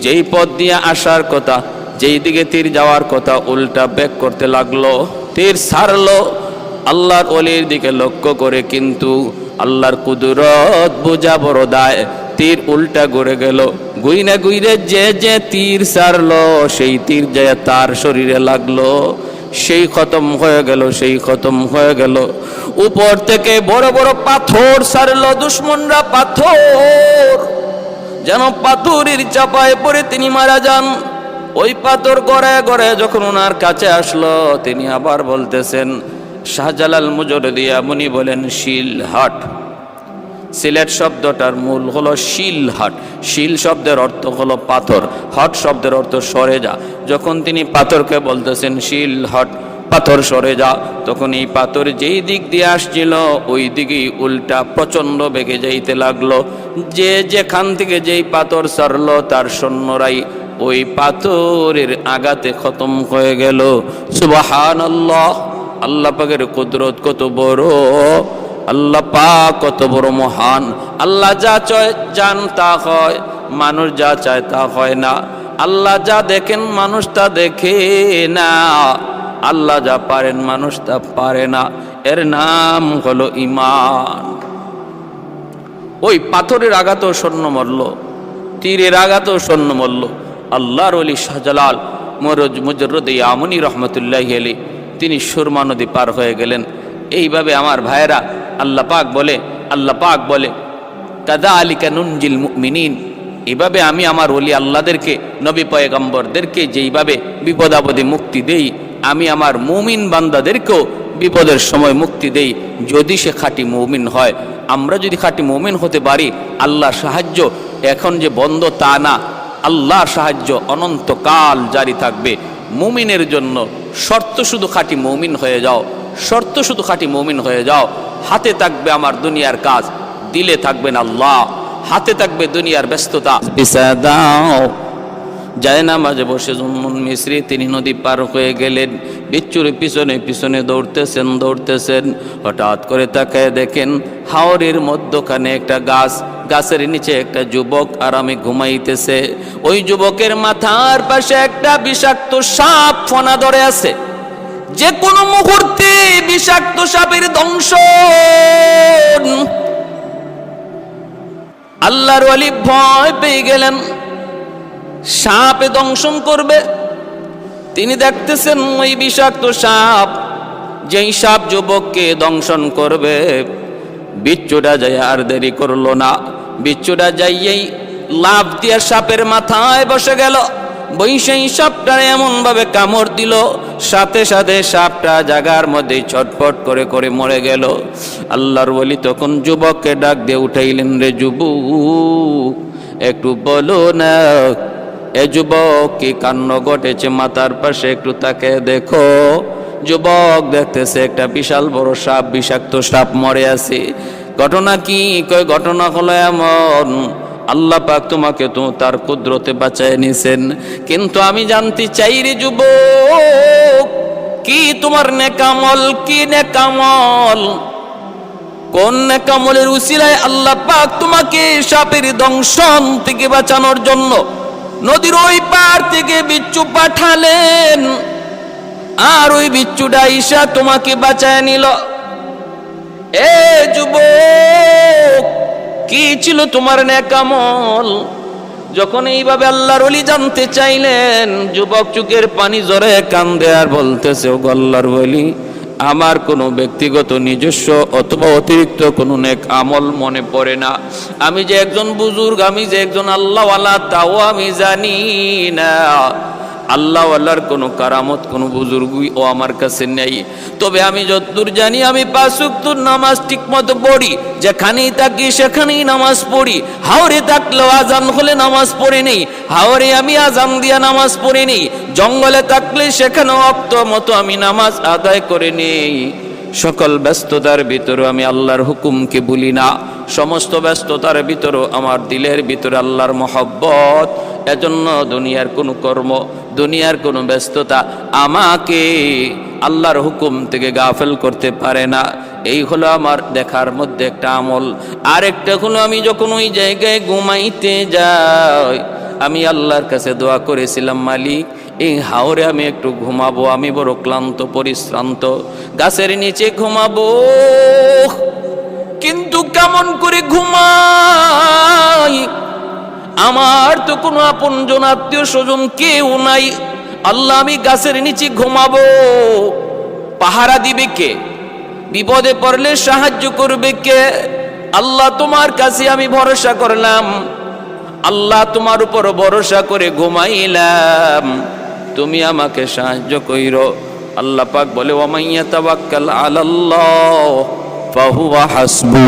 যেই পথ দিয়ে আসার কথা, যেই দিকে তীর যাওয়ার কথা, উল্টা ব্যাক করতে লাগলো। তীর ছাড়লো আল্লাহর ওলির দিকে লক্ষ্য করে, কিন্তু আল্লাহর কুদরত বোঝা বড় দায়। তীর উল্টা ঘুরে গেল। গুইনা গুইরে যে তীর ছাড়লো, সেই তীর যায় তার শরীরে লাগলো, সেই খতম হয়ে গেল, সেই খতম হয়ে গেল। উপর থেকে বড় বড় পাথর ছাড়লো দুশ্মনরা, পাথর যেন পাথরের চাপায় পড়ে তিনি মারা যান। ওই পাথর গড়ায় গড়ায় যখন ওনার কাছে আসলো, তিনি আবার বলতেছেন, শাহজালাল মুজরদিয়া মুনি বলেন, শিলহাট। সিলেট শব্দটার মূল হলো শিলহাট। শিল শব্দের অর্থ হলো পাথর, হট শব্দের অর্থ সরে যা। যখন তিনি পাথরকে বলতেছেন শিলহাট, পাথর সরে যা, তখন এই পাথর যেই দিক দিয়ে আসছিল ওই দিকেই উল্টা প্রচন্ড বেগে যাইতে লাগলো। যে যেখান থেকে যেই পাথর ছাড়লো, তার সৈন্যরাই ওই পাথরের আঘাতে খতম হয়ে গেল। সুবহানাল্লাহ! আল্লাহ পাকের কুদরত কত বড়, আল্লাহ পাক কত বড় মহান। আল্লাহ যা চান তা হয়, মানুষ যা চায় তা হয় না। আল্লাহ যা দেখেন মানুষ তা দেখে না, আল্লাহ যা পারেন মানুষ তা পারে না। এর নাম হলো ঈমান। ওই পাথরের আঘাতেও সৈন্য মরল, তীরের আঘাতেও সৈন্য মরল। আল্লাহর ওলি শাহজালাল মুজরদিয়া মুনি রহমতুল্লাহি আলাইহি তিনি সুরমা নদী পার হয়ে গেলেন। এইভাবে আমার ভাইয়েরা, আল্লাহ পাক বলে কাযালিকা নুনজিল মুমিনিন, এভাবে আমি আমার ওলি আল্লাহদেরকে, নবী পয়গম্বরদেরকে যেইভাবে বিপদ আপদে মুক্তি দেই, আমি আমার মুমিন বান্দাদেরকেও বিপদের সময় মুক্তি দেই, যদি সে খাঁটি মুমিন হয়। আমরা যদি খাঁটি মুমিন হতে পারি, আল্লাহর সাহায্য এখন যে বন্ধ তা না, আল্লাহর সাহায্য অনন্তকাল জারি থাকবে মুমিনের জন্য। শর্ত শুধু খাঁটি মুমিন হয়ে যাও, শর্ত শুধু খাঁটি মুমিন হয়ে যাও। হাতে থাকবে আমার দুনিয়ার কাজ, দিলে থাকবেন আল্লাহ। হাতে থাকবে দুনিয়ার ব্যস্ততা, বিছায়া দাও। যায় না মাঝে বসে জুনমুন মিস্রি তিনি নদী পার হয়ে গেলেন। বিচ্ছুর পিছনে পিছনে দৌড়তেছেন। হঠাৎ করে তাকায় দেখেন হাওরের মধ্যখানে একটা গাছ, গাছের নিচে একটা যুবক আরামে ঘুমাইতেছে। ওই যুবকের মাথার পাশে একটা বিষাক্ত সাপ ফনা ধরে আছে। যে কোনো মুহূর্তে বিষাক্ত সাপের দংশন। আল্লাহর ওয়ালি ভয় পেয়ে গেলেন, সাপে দংশন করবে। তিনি দেখতেছেন ওই বিষাক্ত সাপ, যেই সাপ যুবককে দংশন করবে। বিচ্ছুটা যাই আর দেরি করলো না, বিচ্ছুটা যাইয়েই লাফ দিয়ে সাপের মাথায় বসে গেল। বৈশাই সাপটা এমন ভাবে কামড় দিল, সাথে সাথে সাপটা জায়গার মধ্যে ছটফট করে করে মরে গেল। আল্লাহর ওয়ালি তখন যুবককে ডাক দিয়ে উঠাইলেন, রে যুবক একটু বলো না, এ যুবক কি কাণ্ড ঘটেছে? মাথার পাশে একটু তাকে দেখো। যুবক দেখতেছে একটা বিশাল বড় সাপ, বিষাক্ত সাপ মরে আছে। ঘটনা কি? কয় ঘটনা হলো এমন, আল্লাহ পাক তোমাকে তো তার কুদরতে বাঁচায় নিছেন। কিন্তু আমি জানতে চাই রে যুবক, কি তোমার নেকামল, কি নেকামল, কোন নেকামলের উসিলায় আল্লাহ পাক তোমাকে সাপের দংশন থেকে বাঁচানোর জন্য নদীর ওই পার থেকে বিচ্ছু পাঠালেন, আর ওই বিচ্ছুটা ঈশা তোমাকে বাঁচায় নিল। এ যুবক, কি ছিল তোমার নেকামল? যখন এইভাবে আল্লাহর ওলি জানতে চাইলেন, যুবক চোখের পানি জরে কান্দে আর বলতেছে, ও আল্লাহর ওলি, আমার কোনো ব্যক্তিগত নিজস্ব অথবা অতিরিক্ত কোনো নেক আমল মনে পড়ে না। আমি যে একজন বুজুর্গ, আমি যে একজন আল্লাহওয়ালা, তাও আমি জানি না। আল্লাহওয়ালার কোনো কারামত, কোনো বুজুর্গই ও আমার কাছে নেই। তবে আমি যতদূর জানি, আমি 5 ওয়াক্ত নামাজ ঠিক মতো পড়ি। যেখানেই থাকি সেখানেই নামাজ পড়ি। হাওরে থাকলেও আজান হলে নামাজ পড়ে নেই, হাওরে আমি আজান দিয়া নামাজ পড়ে নেই। জঙ্গলে থাকলে সেখানেও ওয়াক্ত মতো আমি নামাজ আদায় করে নেই। সকল ব্যস্ততার ভিতরে আমি আল্লাহর হুকুমকে ভুলি না। সমস্ত ব্যস্ততার ভিতরেও আমার দিলের ভিতরে আল্লাহর মহব্বত। এজন্য দুনিয়ার কোনো কর্ম, দুনিয়ার কোনো ব্যস্ততা আমাকে আল্লাহর হুকুম থেকে গাফেল করতে পারে না। এই হলো আমার দেখার মধ্যে একটা আমল। আরেকটা হলো, আমি যখন ওই জায়গায় ঘুমাইতে যাই, আমি আল্লাহর কাছে দোয়া করেছিলাম, মালিক এই হাওরে আমি একটু ঘুমাবো, আমি বড় ক্লান্ত পরিশ্রান্ত, গাছের নিচে ঘুমাবো। কিন্তু কেমন করে ঘুমাই? আমার তো কোনো আপনজন আত্মীয় স্বজন কেউ নাই। আল্লাহ, আমি গাছের নিচে ঘুমাবো, পাহারা দিবে কে? বিপদে পড়লে সাহায্য করবে কে? আল্লাহ, তোমার কাছে আমি ভরসা করলাম। আল্লাহ, তোমার উপর ভরসা করে ঘুমাইলাম, তুমি আমাকে সাহায্য কইরো। আল্লাহ পাক বলে, ওয়ামাইয়া তাওয়াক্কাল আলাল্লাহ ফাহুয়া হাসবু।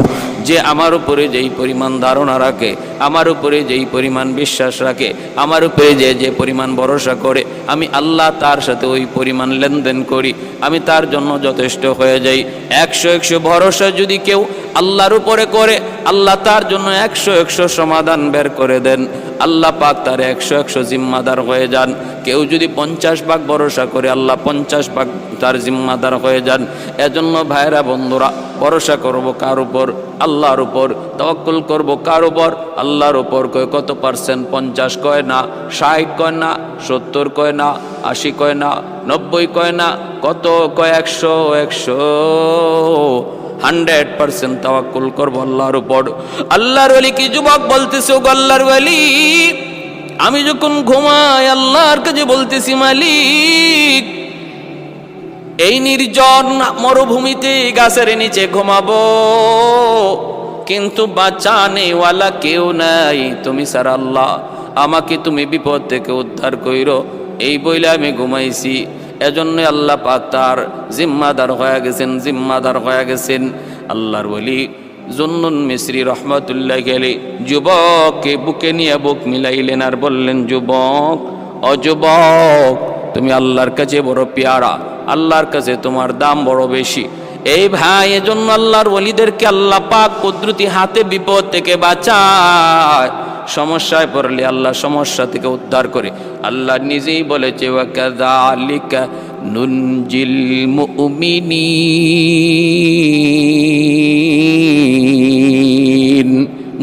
যে আমার উপরে যেই পরিমাণ ধারণা রাখে, আমার উপরে যেই পরিমাণ বিশ্বাস রাখে, আমার উপরে যে পরিমাণ ভরসা করে, আমি আল্লাহ তার সাথে ওই পরিমাণ লেনদেন করি, আমি তার জন্য যথেষ্ট হয়ে যাই। 100 ভরসা যদি কেউ আল্লাহর উপরে করে, আল্লাহ তার জন্য 100 সমাধান বের করে দেন। আল্লাহ পাক তার 100 জিম্মাদার হয়ে যান। কেউ যদি 50 ভাগ ভরসা করে, আল্লাহ 50 ভাগ তার জিম্মাদার হয়ে যান। এজন্য ভাইরা বন্ধুরা, ভরসা করব কার উপর? আল্লাহর উপর। তাওয়াক্কুল করব কার উপর? আল্লাহর উপর। কত %? 50 কয় না, 60 কয় না, 70 কয় না, 80 কয় না, 90 কয় না, কত কয়? 100 100% তাওয়াক্কুল করব আল্লাহর উপর। আল্লাহর ওলি কি যুবক বলতেছে, ও আল্লাহর ওলি, আমি যখন ঘুমাই আল্লাহর কাছে বলতেছি, মালিক এই নির্জন মরুভূমিতে গাছের নিচে ঘুমাবো, কিন্তু বাঁচানেওয়ালা কেউ নাই তুমি ছাড়া আল্লাহ, আমাকে তুমি বিপদ থেকে উদ্ধার কইরো, এই বইলে আমি ঘুমাইছি। এজন্য আল্লাহ পাক তার জিম্মাদার হয়ে গেছেন। আল্লাহর ওলি জুন্নুন মিসরি রহমাতুল্লাহ আলাইহি যুবককে বুকে নিয়ে বুক মিলাইলেন আর বললেন, যুবক, অযুবক, তুমি আল্লাহর কাছে বড় পেয়ারা, আল্লাহর কাছে তোমার দাম বড় বেশি। এই ভাই, এজন্য আল্লাহর ওলিদেরকে আল্লাহ পাক কুদরতি হাতে বিপদ থেকে বাঁচায়। সমস্যায় পড়লে আল্লাহ সমস্যা থেকে উদ্ধার করে। আল্লাহ নিজেই বলেছে, ওয়া কাযালিকা নুনজিল মুমিনিন,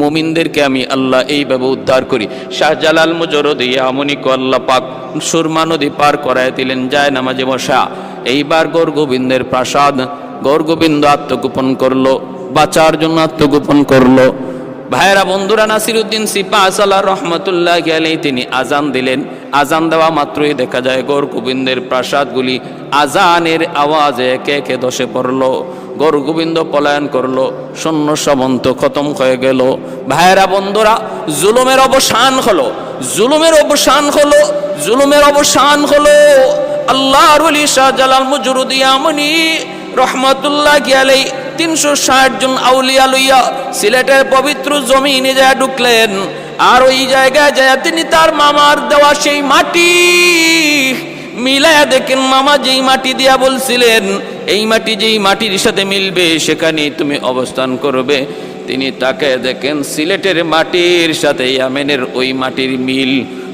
মুমিনদেরকে আমি আল্লাহ এইভাবে উদ্ধার করি। শাহজালাল মুজরদি আমনিকে আল্লাহ পাক সুরমা নদী পার করায় দিলেন যায় নামাজে বসা। এইবার গৌরগোবিন্দের প্রাসাদ, গৌরগোবিন্দ আত্মগোপন করলো, বাঁচার জন্য আত্মগোপন করলো। ভাইরা বন্ধুরা, নাসিরউদ্দিন সিপাহসালার রহমতুল্লাহ আলাইহি তিনি আজান দিলেন। আজান দেওয়া মাত্রই দেখা যায় গৌরগোবিন্দের প্রাসাদগুলি আজানের আওয়াজে একে একে ধসে পড়লো। গৌরগোবিন্দ পলায়ন করলো, সৈন্য সামন্ত খতম হয়ে গেল। ভাইরা বন্ধুরা, জুলুমের অবসান হলো, জুলুমের অবসান হলো, জুলুমের অবসান হলো। আল্লাহর ওলি শাহজালাল মুজরদি আমনি রহমতুল্লাহ আলাইহি 360 জন আউলিয়া লইয়া সিলেটের পবিত্র জমিনে যায় ঢুকলেন। আর ওই জায়গায় যায় তিনি তার মামার দেওয়া সেই মাটি মিলায়া দেখেন। মামা যেই মাটি দিয়া বলছিলেন এই মাটি যেই মাটির সাথে মিলবে সেখানেই তুমি অবস্থান করবে, তিনি তাকে দেখেন সিলেটের মাটির সাথে ইয়ামেনের ওই মাটির মিল।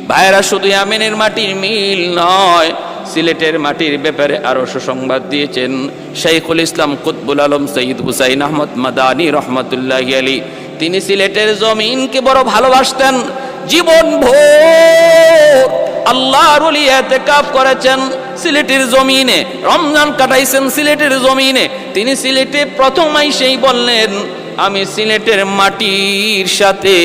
ভাইরা, শুধু ইয়ামেনের মাটির মিল নয়, সিলেটের মাটির ব্যাপারে আরো সুসংবাদ দিয়েছেন শাইখুল ইসলাম কুতবুল আলম সৈয়দ হুসাইন আহমদ মাদানী রহমতুল্লাহ আলাইহি। তিনি সিলেটের জমিনকে বড় ভালোবাসতেন। জীবন ভোর আল্লাহর ওলি ইতিকাফ করেছেন সিলেটের জমিনে, রমজান কাটাইছেন সিলেটের জমিনে। তিনি সিলেটে প্রথম আইসেই বললেন, আমি সিলেটের মাটির সাথে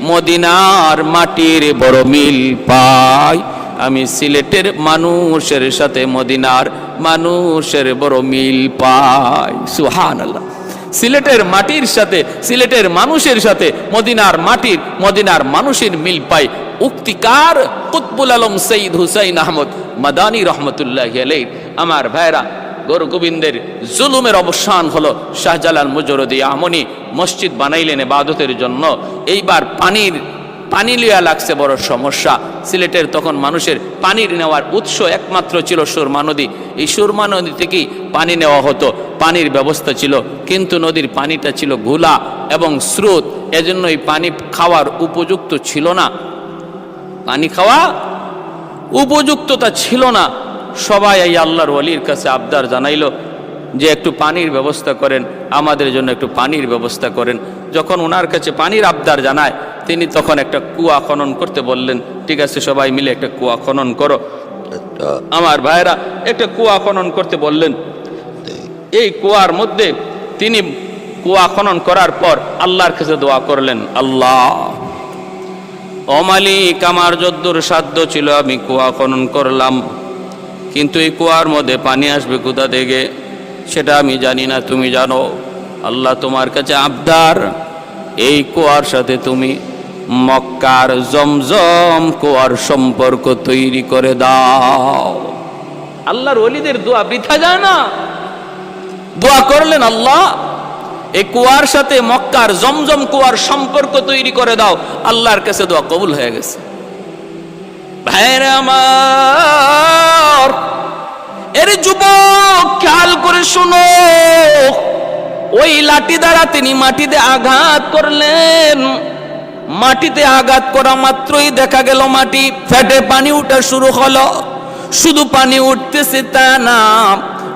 মদিনার মাটির বড় মিল পাই, আমি সিলেটের মানুষের সাথে মদিনার মানুষের বড় মিল পাই। সুবহানাল্লাহ। সিলেটের মাটির সাথে, সিলেটের মানুষের সাথে মদিনার মানুষের মিল পাই। উক্তিকার কুতবুল আলম সৈয়দ হুসাইন আহমদ মাদানী রহমতুল্লাহ আলাইহি। আমার ভাইরা, গৌরগোবিন্দের জুলুমের অবসান হলো। শাহজালাল মুজরদি আমনি মসজিদ বানাইলেন ইবাদতের জন্য। এইবার পানি লিয়া লাগছে বড় সমস্যা। সিলেটের তখন মানুষের পানির নেওয়ার উৎস একমাত্র ছিল সুরমা নদী। এই সুরমা নদী থেকেই পানি নেওয়া হতো, পানির ব্যবস্থা ছিল। কিন্তু নদীর পানিটা ছিল ঘোলা এবং স্রোত, এজন্য এই পানি খাওয়ার উপযুক্ত ছিল না, পানি খাওয়া উপযুক্ততা ছিল না। সবাই এই আল্লাহর ওলির কাছে আবদার জানাইল যে একটু পানির ব্যবস্থা করেন, আমাদের জন্য একটু পানির ব্যবস্থা করেন। যখন ওনার কাছে পানির আবদার জানায়, তিনি তখন একটা কুয়া খনন করতে বললেন। ঠিক আছে, সবাই মিলে একটা কুয়া খনন করো। আমার ভাইরা একটা কুয়া খনন করতে বললেন। এই কুয়ার মধ্যে তিনি কুয়া খনন করার পর আল্লাহর কাছে দোয়া করলেন, আল্লাহ, ও মালিক, আমার যদ্দূর সাধ্য ছিল আমি কুয়া খনন করলাম, কিন্তু এই কুয়ার মধ্যে পানি আসবে কোথা থেকে সেটা আমি জানি না, তুমি জানো। আল্লাহ, তোমার কাছে আবদার, এই কুয়ার সাথে তুমি মক্কার জমজম কুয়ার সম্পর্ক তৈরি করে দাও। আল্লাহর ওলিদের দোয়া বৃথা যায় না। দোয়া করলেন, আল্লাহ, এই কুয়ার সাথে মক্কার জমজম কুয়ার সম্পর্ক তৈরি করে দাও। আল্লাহর কাছে দোয়া কবুল হয়ে গেছে। ভাইরা আমার, এর যুবক খেয়াল করে শুনো, ওই লাঠি দ্বারা তিনি মাটিতে আঘাত করলেন। মাটিতে আঘাত করা মাত্রই দেখা গেল মাটি ফেটে পানি উঠা শুরু হলো। শুধু পানি উঠতেছে তা না,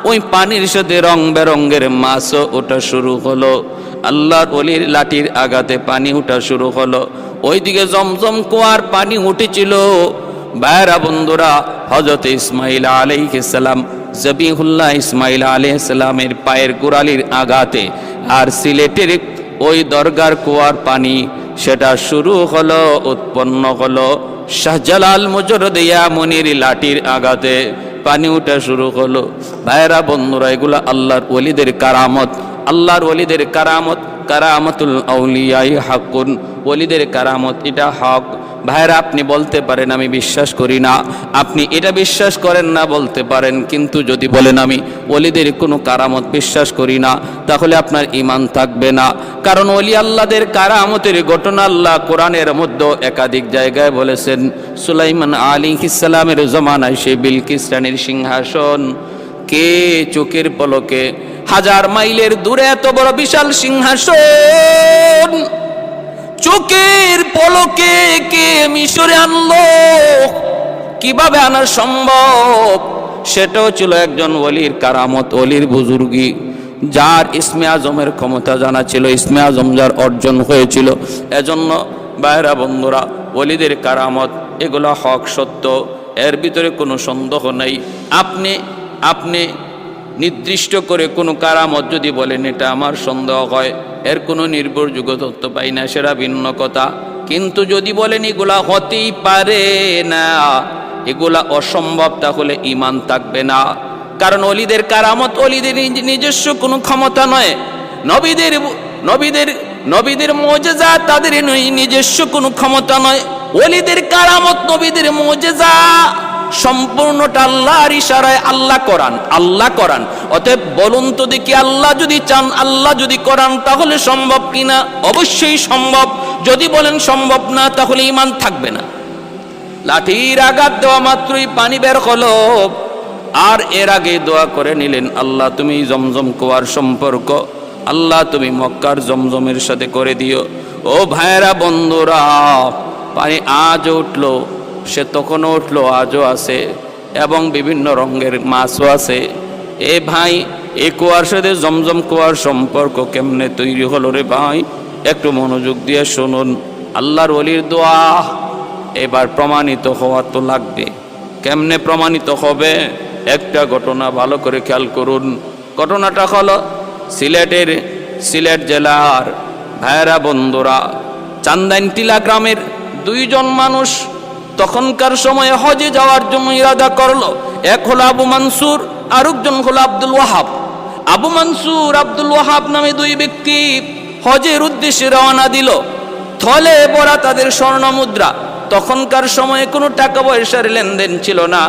ওই পানির সাথে রং বেরঙ্গের মাছও ওঠা শুরু হলো। আল্লাহর ওলির লাঠির আঘাতে পানি উঠা শুরু হলো। ওইদিকে জমজম কুয়ার পানি উঠেছিল। ভাইরা বন্ধুরা, হযরত ইসমাঈল আলাইহিস সালাম, জবিহুল্লাহ ইসমাঈল আলাইহিস সালামের পায়ের গোড়ালির আঘাতে আর সিলেটের ওই দরগার কুয়ার পানি সেটা শুরু হলো, উৎপন্ন হলো। শাহজালাল মুজরদি আমনির লাঠির আঘাতে পানি উঠা শুরু হলো। ভাইরা বন্ধুরা, এগুলা আল্লাহর ওলিদের কারামত, আল্লাহর ওলিদের কারামত। কারামাতুল আউলিয়াই হাক্কুন, ওলিদের কারামত এটা হক। ভাইরা, আপনি বলতে পারেন আমি বিশ্বাস করি না, আপনি এটা বিশ্বাস করেন না বলতে পারেন, কিন্তু যদি বলেন আমি ওলিদের কোনো কারামত বিশ্বাস করি না, তাহলে আপনার ঈমান থাকবে না। কারণ ওলি আল্লাহদের কারামতের ঘটনা আল্লাহ কোরআনের মধ্যে একাধিক জায়গায় বলেছেন। সুলাইমান আলাইহিস সালামের জমানায় সেই বিলকিস রানীর সিংহাসন কে চোখের পলকে, 1000 মাইলের দূরে এত বড় বিশাল সিংহাসন চোখের পলকে কে মিশরে আনলো, কিভাবে আনা সম্ভব? সেটাও ছিল একজন ওলির কারামত, ওলির বুজুর্গি, যার ইসমে আজমের ক্ষমতা জানা ছিল, ইসমে আজম যার অর্জন হয়েছিল। এজন্য ভাইরা বন্ধুরা, ওলিদের কারামত এগুলো হক সত্য, এর ভিতরে কোনো সন্দেহ নেই। আপনি নির্দিষ্ট করে কোনো কারামত যদি বলেন এটা আমার সন্দেহ হয়, এর কোনো নির্ভরযোগ্য তথ্য পাই না, সেটা ভিন্ন কথা। কিন্তু যদি বলেন এগুলা হতেই পারে না, এগুলা অসম্ভব, তাহলে ঈমান থাকবে না। কারণ ওলিদের কারামত ওলিদের নিজস্ব কোনো ক্ষমতা নয়, নবীদের মুজিজা তাদের নিজস্ব কোনো ক্ষমতা নয়। ওলিদের কারামত নবীদের মুজিজা সম্পূর্ণটা আল্লাহর ইশারায়, আল্লাহ করান। অতএব বলুন তো দেখি, আল্লাহ যদি চান, আল্লাহ যদি করান, তাহলে সম্ভব কিনা? অবশ্যই সম্ভব। যদি বলেন সম্ভব না, তাহলে ঈমান থাকবে না। লাঠির আঘাত দেওয়া মাত্রই পানি বের হলো, আর এর আগে দোয়া করে নিলেন, আল্লাহ তুমি জমজম কুয়ার সম্পর্ক, আল্লাহ তুমি মক্কার জমজমের সাথে করে দিও। ও ভাইরা বন্ধুরা, পানি আজও উঠলো, সে তখনও উঠলো, আজও আছে, এবং বিভিন্ন রঙের মাছও আছে। এ ভাই, এই কুয়ার সাথে জমজম কুয়ার সম্পর্ক কেমনে তৈরি হলো রে ভাই? একটু মনোযোগ দিয়ে শুনুন। আল্লাহর ওলির দোয়া এবার প্রমাণিত হওয়া তো লাগবে। কেমনে প্রমাণিত হবে? একটা ঘটনা ভালো করে খেয়াল করুন। ঘটনাটা হলো সিলেট জেলার ভাইরা বন্ধুরা, চান্দাইনটিলা গ্রামের 2 জন মানুষ তখনকার সময়ে হজে যাওয়ার জন্য ইরাদা করলো। এক হলো আবু মানসুর, আরেকজন হলো আব্দুল ওয়াহাব। আবু মানসুর, আব্দুল ওয়াহাব নামে 2 ব্যক্তি হজের উদ্দেশ্যে রওনা দিল। থলে ভরা তাদের স্বর্ণ মুদ্রা। তখনকার সময়ে কোনো টাকা পয়সার লেনদেন ছিল না,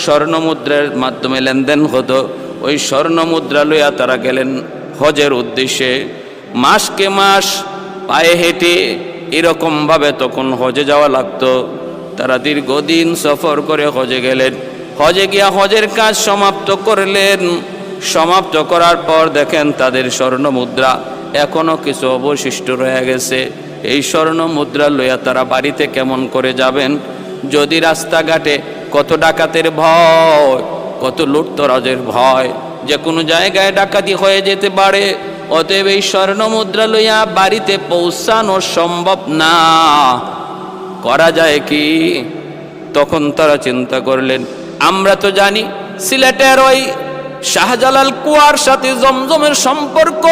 স্বর্ণ মুদ্রার মাধ্যমে লেনদেন হতো। ওই স্বর্ণ মুদ্রা লইয়া তারা গেলেন হজের উদ্দেশ্যে। মাসকে মাস পায়ে হেঁটে এরকমভাবে তখন হজে যাওয়া লাগতো। তারা দীর্ঘদিন সফর করে হজে গেলেন। হজে গিয়া হজের কাজ সমাপ্ত করলেন। সমাপ্ত করার পর দেখেন তাদের স্বর্ণ মুদ্রা এখনো কিছু অবশিষ্ট রয়ে গেছে। এই স্বর্ণ মুদ্রা লইয়া তারা বাড়িতে কেমন করে যাবেন? যদি রাস্তাঘাটে কত ডাকাতের ভয়, কত লুটতরাজের ভয়, যে কোনো জায়গায় ডাকাতি হয়ে যেতে পারে। অতএব এই স্বর্ণ মুদ্রা লইয়া বাড়িতে পৌঁছানো সম্ভব না। করা যায় কি? তখন তারা চিন্তা করলেন, আমরা তো জানি সিলেটের ওই শাহজালাল কুয়ার সাথে জমজমের সম্পর্ক।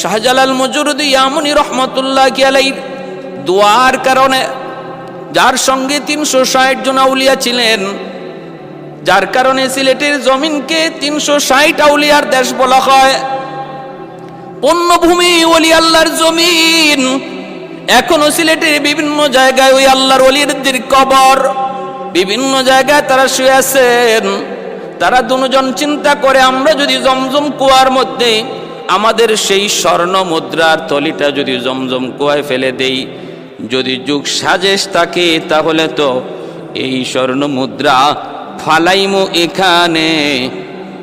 শাহজালাল মজরুদি ইয়ামনি রহমতুল্লাহি আলাইহি দোয়ার কারণে, যার সঙ্গে 360 জন আউলিয়া ছিলেন, যার কারণে সিলেটের জমিনকে 360 আউলিয়ার দেশ বলা হয়। পূর্ণভূমি ওলি আল্লাহর জমিন। এখনো সিলেটের বিভিন্ন জায়গায় ওই আল্লাহর ওলিদের কবর, বিভিন্ন জায়গায় তারা শুয়ে আছেন। তারা 2 জন চিন্তা করে, আমরা যদি জমজম কুয়ার মধ্যে আমাদের সেই স্বর্ণ মুদ্রার থলিটা যদি জমজম কুয়ায় ফেলে দেই, যদি যুগ সাজেশ থাকে, তাহলে তো এই স্বর্ণ মুদ্রা ফালাইমু এখানে,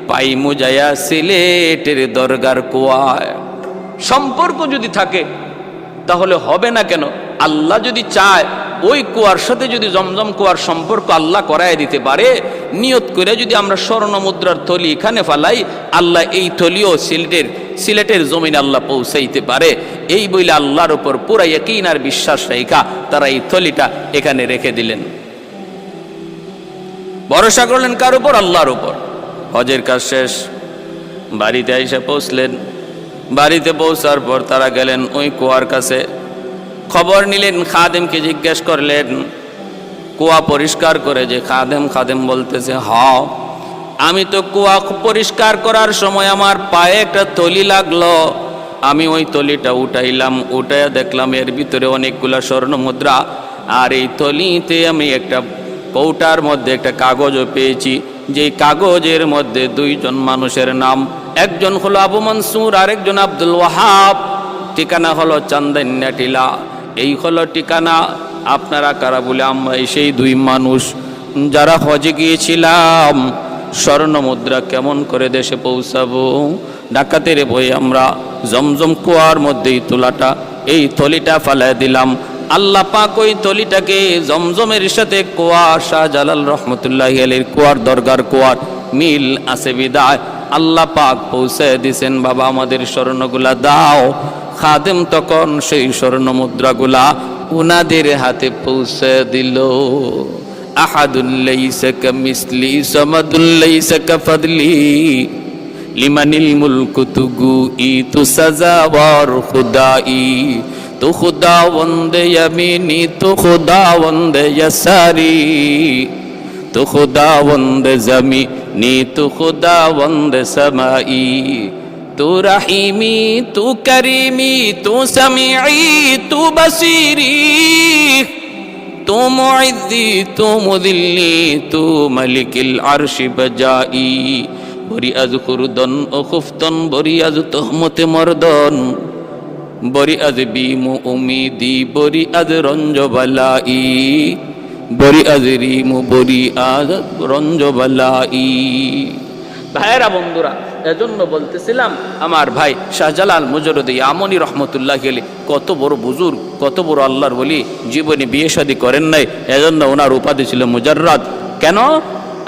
পাইমু যায়া সিলেটের দরগার কুয়ায়। সম্পর্ক যদি থাকে তাহলে হবে না কেন? আল্লাহ যদি চায়, ওই কুয়ার সাথে যদি জমজম কুয়ার সম্পর্ক আল্লাহ করায় দিতে পারে, নিয়ত করে যদি আমরা স্বর্ণ মুদ্রার থলি এখানে ফালাই, আল্লাহ এই থলিও সিলেটের জমিনে আল্লাহ পৌঁছাইতে পারে। এই বইলে আল্লাহর উপর পুরা ইয়াকিন আর বিশ্বাস রেখা তারা এই থলিটা এখানে রেখে দিলেন। ভরসা করলেন কার উপর? আল্লাহর উপর। হজের কাজ শেষ, বাড়িতে এসে পৌঁছলেন। বাড়িতে পৌঁছার পর তারা গেলেন ওই কুয়ার কাছে, খবর নিলেন, খাদেমকে জিজ্ঞেস করলেন কুয়া পরিষ্কার করে। যে খাদেম বলতেছে, হ্যাঁ আমি তো কুয়া পরিষ্কার করার সময় আমার পায়ে একটা থলি লাগলো, আমি ওই থলিটা উঠাইলাম, উঠাইয়া দেখলাম এর ভিতরে অনেকগুলা স্বর্ণ মুদ্রা। আর এই থলিতে আমি একটা কৌটার মধ্যে একটা কাগজও পেয়েছি, যেই কাগজের মধ্যে দুইজন মানুষের নাম, একজন হলো আবু মনসুর, আরেকজন আব্দুল ওয়াহাব। ঠিকানা হলো চান্দাইনা টিলা। এই হলো ঠিকানা। আপনারা কারা বলে? আমরা সেই দুই মানুষ যারা হজে গিয়েছিলাম। স্বর্ণ মুদ্রা কেমন করে দেশে পৌঁছাবো? ডাকাতের ভয়ে আমরা জমজম কুয়ার মধ্যেই তোলাটা, এই থলিটা ফালাই দিলাম। আল্লাহ পাক ওই থলিটাকে জমজমের সাথে কুয়া, শাহজালাল রহমতুল্লাহি আলাইহির কুয়ার, দরগার কুয়ার মিল আছে বিদায় আল্লাহ পাক পৌঁছে দিছেন। বাবা আমাদের স্বর্ণগুলা দাও। খাদেম তখন সেই স্বর্ণ মুদ্রাগুলা উনাদের হাতে পৌঁছে দিল। আহাদুল লাইসা কামিসলি সামাদুল লাইসা কাফাদলি লিমানিল মুলকু তুগু ই তু সাজাওয়ার খুদাই, তু খুদাওয়ান্দে ইয়ামিনি তু খুদাওয়ান্দে ইয়াসারি, তু খুদাওয়ান্দে জামিনি তু খুদাওয়ান্দে সামাই, তু রহিমি তু করিমি তু সামিঈ তু বসিরি, তু মুইদ্দি তু মুদিল্লি তু মালিকিল আরশি বজাই। বরি আজ খুরদন ও খুফতন, বরি আজ তহমতে মর্দন, বরি আজ বিমু উমিদি, বরি আজ রঞ্জবালাই, বরি আজ রিমু বরি আজ রঞ্জবালাই। ভাইয়েরা বন্ধুরা, এজন্য বলতেছিলাম আমার ভাই শাহজালাল মুজররদি ইয়ামনি রহমতুল্লাহি আলাইহি কত বড় বুজুর্গ, কত বড় আল্লাহর ওলি, জীবনে বিয়ে শাদী করেন নাই, এজন্য ওনার উপাধি ছিল মুজাররাদ। কেন?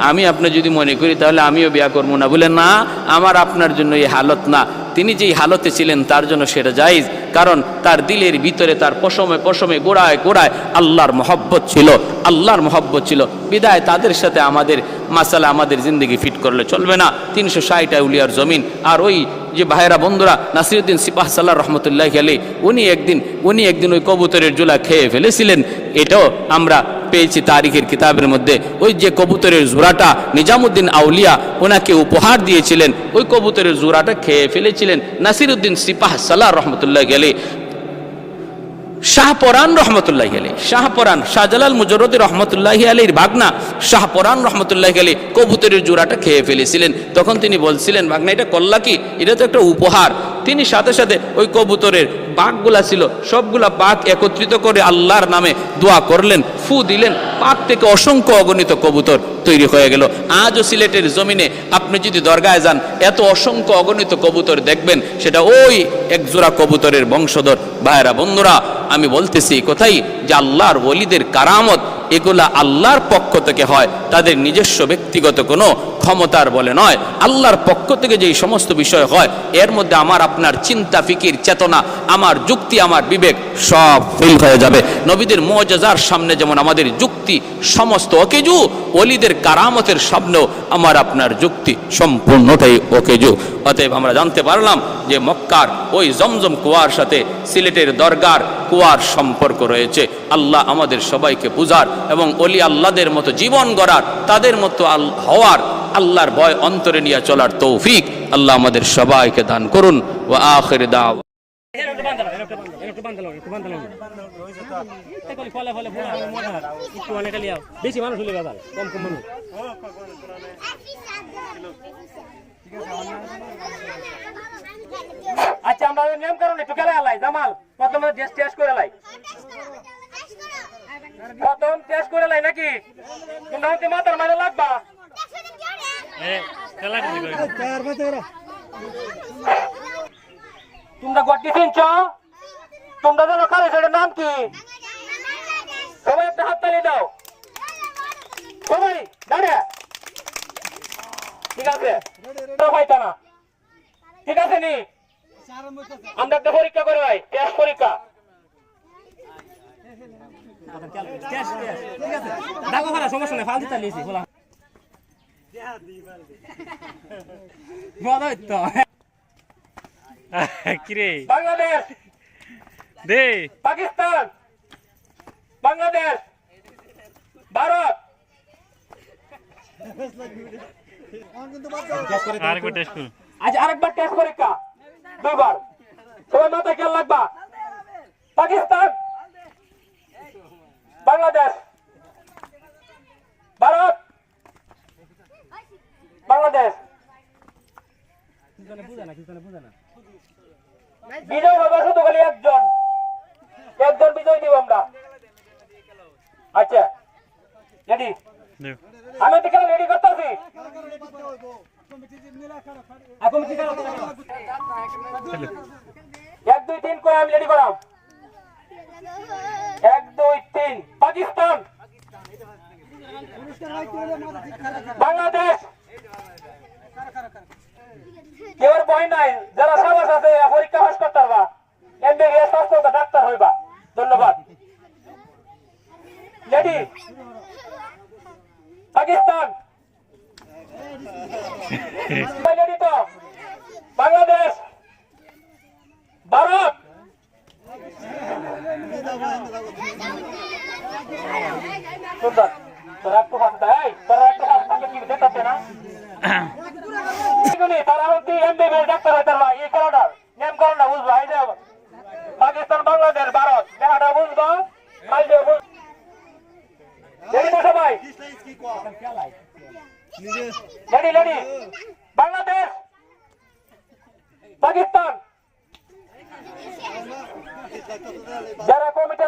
আমি আপনি যদি মনে করি তাহলে আমিও বিয়া করবো না, বলে না, আমার আপনার জন্য এই হালত না। তিনি যেই হালতে ছিলেন তার জন্য সেটা জায়েজ, কারণ তার দিলের ভিতরে, তার পশমে পশমে, গোড়ায় গোড়ায় আল্লাহর মহব্বত ছিল, আল্লাহর মহব্বত ছিল। বিদায় তাদের সাথে আমাদের মাসালা, আমাদের জিন্দগি ফিট করলে চলবে না। 360 আউলিয়ার জমিন। আর ওই যে ভাইয়েরা বন্ধুরা, নাসিরউদ্দিন সিপাহ সালাহ রহমতুল্লাহি আলাইহি উনি একদিন ওই কবুতরের জোলা খেয়ে ফেলেছিলেন। এটাও আমরা পেয়েছি তারিখের কিতাবের মধ্যে। ওই যে কবুতরের জোড়াটা নিজামুদ্দিন আউলিয়া ওনাকে উপহার দিয়েছিলেন, ওই কবুতরের জোড়াটা খেয়ে ফেলেছিলেন নাসিরউদ্দিন সিপাহ সালাহ রহমতুল্লাহি আলাইহি। শাহপরান রহমতুল্লাহি আলাইহি, শাহপরান শাহজালাল মুজররদি রহমতুল্লাহি আলাইহির ভাগনা শাহপরান রহমতুল্লাহি আলাইহি কবুতরের জোড়াটা খেয়ে ফেলেছিলেন। তখন তিনি বলছিলেন, ভাগনা এটা করলা কি? এটা তো একটা উপহার। তিনি সাথে সাথে ওই কবুতরের বাঘগুলা ছিল সবগুলা বাঘ একত্রিত করে আল্লাহর নামে দোয়া করলেন, ফু দিলেন, পাক থেকে অসংখ্য অগণিত কবুতর তৈরি হয়ে গেল। আজও সিলেটের জমিনে আপনি যদি দরগায় যান, এত অসংখ্য অগণিত কবুতর দেখবেন, সেটা ওই এক জোড়া কবুতরের বংশধর। ভাইয়েরা বন্ধুরা, আমি বলতেছি কোথায় যে আল্লাহর ওলিদের কারামত এগুলা আল্লাহর পক্ষ থেকে হয়, তাদের নিজস্ব ব্যক্তিগত কোনো ক্ষমতার বলে নয়। আল্লাহর পক্ষ থেকে যেই সমস্ত বিষয় হয়, এর মধ্যে আমার আপনার চিন্তা, ফিকির, চেতনা, আমার যুক্তি, আমার বিবেক সব ফেল হয়ে যাবে। নবীদের মুআজিজার সামনে যেমন আমাদের যুক্তি সমস্ত অকেজু, ওলিদের কারামতের সামনেও আমার আপনার যুক্তি সম্পূর্ণটাই অকেজু। অতএব আমরা জানতে পারলাম যে মক্কার ওই জমজম কুয়ার সাথে সিলেটের দরগার কুয়ার সম্পর্ক রয়েছে। আল্লাহ আমাদের সবাইকে বুঝার এবং ওলি আল্লাহদের মতো জীবন গড়ার, তাদের মতো হওয়ার, আল্লাহর ভয় অন্তরে নিয়ে চলার তৌফিক আল্লাহ আমাদের সবাইকে দান করুন। ওয়া আখির দাওয়া বেশি মানুষ হলে কম কম মানুষ। আচ্ছা, আমরা নিয়ম করুন একটু খেলে আলাই। জামাল প্রথমে টেস্ট করে লাই, প্রথম টেস্ট করে লাই নাকি? তোমরা হচ্ছে মাথার মারে লাগবা। তোমরা গটি চিনছ? তোমরা জানো খালে সেটার নাম কি? সবাই একটা হাত তালি দাও, সবাই দাঁড়িয়ে। ঠিক আছে, না ঠিক আছে নি? আমরা একটা পরীক্ষা করে ভাই, টেস্ট পরীক্ষা। সমস্যা নেই, ফালতু চালিয়েছি। বাংলাদেশ, পাকিস্তান, বাংলাদেশ, ভারত। আচ্ছা, আরেকবার টেস্ট পরীক্ষা, দুইবার। সবাই মাথায় খেয়াল রাখবা। পাকিস্তান, বাংলাদেশ, ভারত, বাংলাদেশ। বিজয় হবে শুধু খালি একজন, একজন বিজয় দিব আমরা। আচ্ছা রেডি, আমি তো খেলা রেডি করতেছি। এক দুই তিন করে আমি রেডি করাম। এক দুই তিন। পাকিস্তান, বাংলাদেশ। কেউ ভয় নাই, যারা সাহস আছে পরীক্ষা পাস করতে পারবা, এমবিবিএস পাস করতে ডাক্তার হইবা। ধন্যবাদ। রেডি, পাকিস্তান, রেডি তো, বাংলাদেশ, ভারত, সুন্দর। তোরা একটু ফাঁকতে, তোরা একটু ফাঁকতে কি দেখতে না? তারা হচ্ছে এমবিবিএস ডাক্তার হইতে পারবা। এই কারণটা নেম কারণটা বুঝবা। এই যে পাকিস্তান, বাংলাদেশ, ভারত, দেখাটা বুঝবা। রেডি তো সবাই? Ready ready. বাংলাদেশ, পাকিস্তান। যারা কমিটি